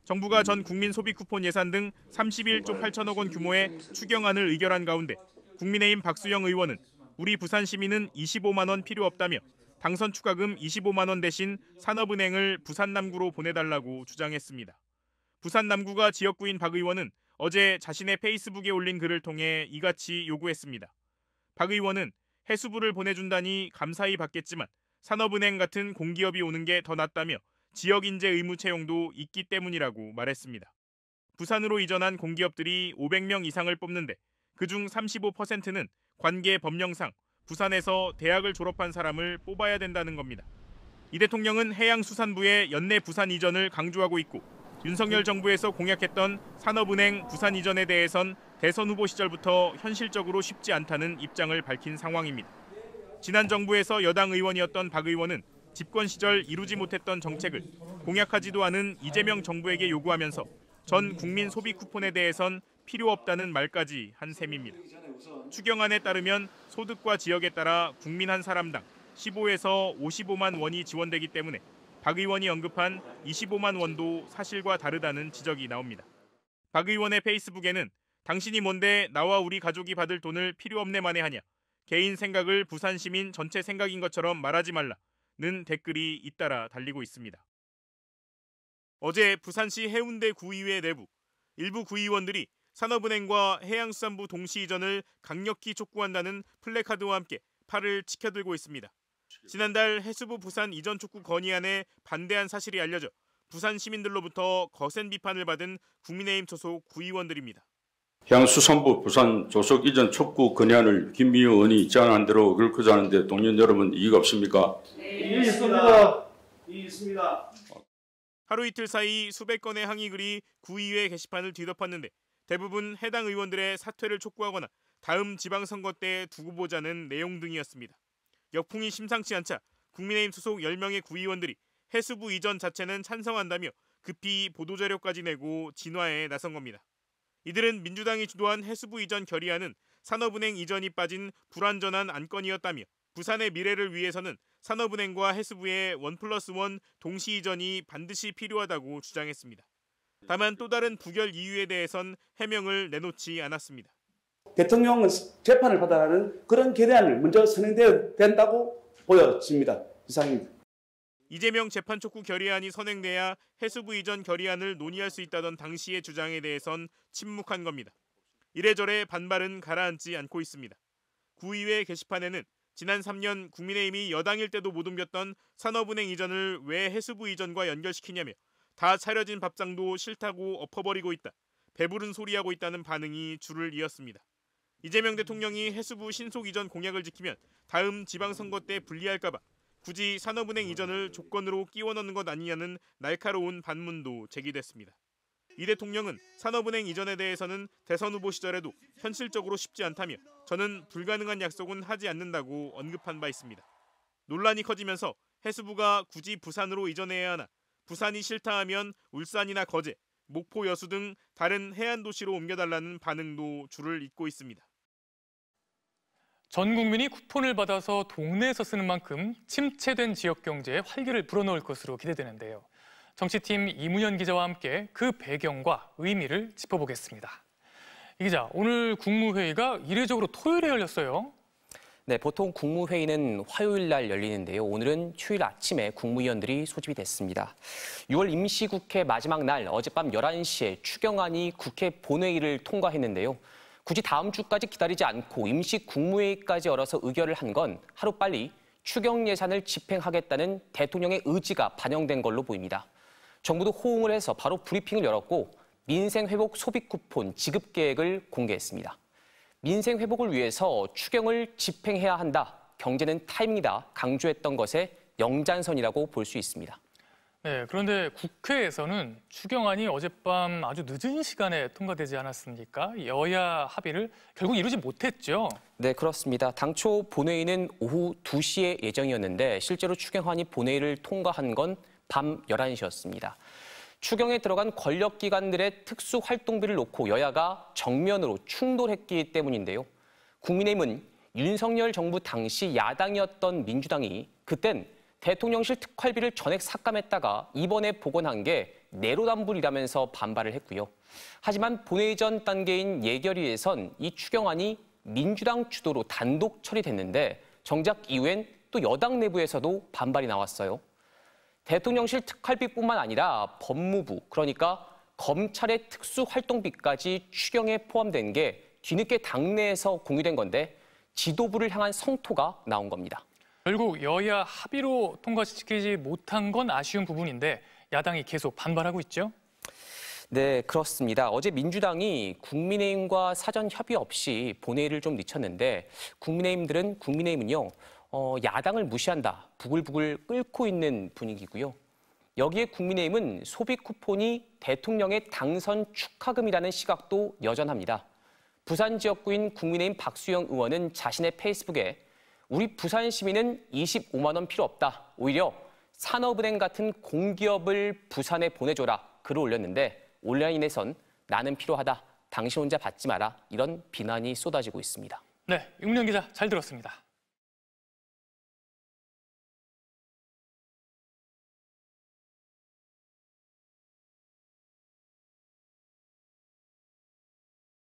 정부가 전 국민 소비 쿠폰 예산 등 31조 8천억 원 규모의 추경안을 의결한 가운데 국민의힘 박수영 의원은 우리 부산 시민은 25만 원 필요 없다며 당선 추가금 25만 원 대신 산업은행을 부산 남구로 보내달라고 주장했습니다. 부산 남구가 지역구인 박 의원은 어제 자신의 페이스북에 올린 글을 통해 이같이 요구했습니다. 박 의원은 해수부를 보내준다니 감사히 받겠지만 산업은행 같은 공기업이 오는 게 더 낫다며 지역 인재 의무 채용도 있기 때문이라고 말했습니다. 부산으로 이전한 공기업들이 500명 이상을 뽑는데 그중 35%는 관계 법령상 부산에서 대학을 졸업한 사람을 뽑아야 된다는 겁니다. 이 대통령은 해양수산부의 연내 부산 이전을 강조하고 있고 윤석열 정부에서 공약했던 산업은행 부산 이전에 대해선 대선 후보 시절부터 현실적으로 쉽지 않다는 입장을 밝힌 상황입니다. 지난 정부에서 여당 의원이었던 박 의원은 집권 시절 이루지 못했던 정책을 공약하지도 않은 이재명 정부에게 요구하면서 전 국민 소비 쿠폰에 대해선 필요 없다는 말까지 한 셈입니다. 추경안에 따르면 소득과 지역에 따라 국민 한 사람당 15에서 55만 원이 지원되기 때문에 박 의원이 언급한 25만 원도 사실과 다르다는 지적이 나옵니다. 박 의원의 페이스북에는 당신이 뭔데 나와 우리 가족이 받을 돈을 필요 없네 만에 하냐. 개인 생각을 부산 시민 전체 생각인 것처럼 말하지 말라는 댓글이 잇따라 달리고 있습니다. 어제 부산시 해운대 구의회 내부 일부 구의원들이 산업은행과 해양수산부 동시 이전을 강력히 촉구한다는 플래카드와 함께 팔을 치켜들고 있습니다. 지난달 해수부 부산 이전 촉구 건의안에 반대한 사실이 알려져 부산 시민들로부터 거센 비판을 받은 국민의힘 소속 구의원들입니다. 해양수산부 부산 조속 이전 촉구 건의안을 김미영 의원이 제안한 대로 결코자 하는데 동료 여러분 이의가 없습니까? 네, 있습니다. 있습니다. 하루 이틀 사이 수백 건의 항의글이 구의회 게시판을 뒤덮었는데 대부분 해당 의원들의 사퇴를 촉구하거나 다음 지방선거 때 두고 보자는 내용 등이었습니다. 역풍이 심상치 않자 국민의힘 소속 10명의 구의원들이 해수부 이전 자체는 찬성한다며 급히 보도자료까지 내고 진화에 나선 겁니다. 이들은 민주당이 주도한 해수부 이전 결의안은 산업은행 이전이 빠진 불완전한 안건이었다며 부산의 미래를 위해서는 산업은행과 해수부의 1+1 동시 이전이 반드시 필요하다고 주장했습니다. 다만 또 다른 부결 이유에 대해선 해명을 내놓지 않았습니다. 대통령은 재판을 받아가는 그런 결의안을 먼저 선행되어야 된다고 보여집니다. 이상입니다. 이재명 재판 촉구 결의안이 선행돼야 해수부 이전 결의안을 논의할 수 있다던 당시의 주장에 대해선 침묵한 겁니다. 이래저래 반발은 가라앉지 않고 있습니다. 구의회 게시판에는 지난 3년 국민의힘이 여당일 때도 못 옮겼던 산업은행 이전을 왜 해수부 이전과 연결시키냐며 다 차려진 밥상도 싫다고 엎어버리고 있다. 배부른 소리하고 있다는 반응이 줄을 이었습니다. 이재명 대통령이 해수부 신속 이전 공약을 지키면 다음 지방선거 때 불리할까 봐 굳이 산업은행 이전을 조건으로 끼워 넣는 것 아니냐는 날카로운 반문도 제기됐습니다. 이 대통령은 산업은행 이전에 대해서는 대선 후보 시절에도 현실적으로 쉽지 않다며 저는 불가능한 약속은 하지 않는다고 언급한 바 있습니다. 논란이 커지면서 해수부가 굳이 부산으로 이전해야 하나, 부산이 싫다 하면 울산이나 거제, 목포 여수 등 다른 해안 도시로 옮겨달라는 반응도 줄을 잇고 있습니다. 전 국민이 쿠폰을 받아서 동네에서 쓰는 만큼 침체된 지역 경제에 활기를 불어넣을 것으로 기대되는데요. 정치팀 이문현 기자와 함께 그 배경과 의미를 짚어보겠습니다. 이 기자, 오늘 국무회의가 이례적으로 토요일에 열렸어요. 네, 보통 국무회의는 화요일 날 열리는데요. 오늘은 휴일 아침에 국무위원들이 소집이 됐습니다. 6월 임시국회 마지막 날 어젯밤 11시에 추경안이 국회 본회의를 통과했는데요. 굳이 다음 주까지 기다리지 않고 임시 국무회의까지 열어서 의결을 한 건 하루빨리 추경 예산을 집행하겠다는 대통령의 의지가 반영된 걸로 보입니다. 정부도 호응을 해서 바로 브리핑을 열었고 민생회복 소비 쿠폰 지급 계획을 공개했습니다. 민생 회복을 위해서 추경을 집행해야 한다, 경제는 타이밍이다 강조했던 것의 영장선이라고 볼 수 있습니다. 네, 그런데 국회에서는 추경안이 어젯밤 아주 늦은 시간에 통과되지 않았습니까? 여야 합의를 결국 이루지 못했죠. 네, 그렇습니다. 당초 본회의는 오후 2시에 예정이었는데 실제로 추경안이 본회의를 통과한 건 밤 11시였습니다. 추경에 들어간 권력기관들의 특수활동비를 놓고 여야가 정면으로 충돌했기 때문인데요. 국민의힘은 윤석열 정부 당시 야당이었던 민주당이 그땐 대통령실 특활비를 전액 삭감했다가 이번에 복원한 게 내로남불이라면서 반발을 했고요. 하지만 본회의 전 단계인 예결위에선 이 추경안이 민주당 주도로 단독 처리됐는데 정작 이후엔 또 여당 내부에서도 반발이 나왔어요. 대통령실 특활비뿐만 아니라 법무부, 그러니까 검찰의 특수활동비까지 추경에 포함된 게 뒤늦게 당내에서 공유된 건데 지도부를 향한 성토가 나온 겁니다. 결국 여야 합의로 통과시키지 못한 건 아쉬운 부분인데 야당이 계속 반발하고 있죠? 네, 그렇습니다. 어제 민주당이 국민의힘과 사전 협의 없이 본회의를 좀 늦췄는데 국민의힘은요, 야당을 무시한다, 부글부글 끓고 있는 분위기고요. 여기에 국민의힘은 소비 쿠폰이 대통령의 당선 축하금이라는 시각도 여전합니다. 부산 지역구인 국민의힘 박수영 의원은 자신의 페이스북에 우리 부산 시민은 25만 원 필요 없다. 오히려 산업은행 같은 공기업을 부산에 보내줘라. 글을 올렸는데 온라인에선 나는 필요하다. 당신 혼자 받지 마라. 이런 비난이 쏟아지고 있습니다. 네, 윤문현 기자 잘 들었습니다.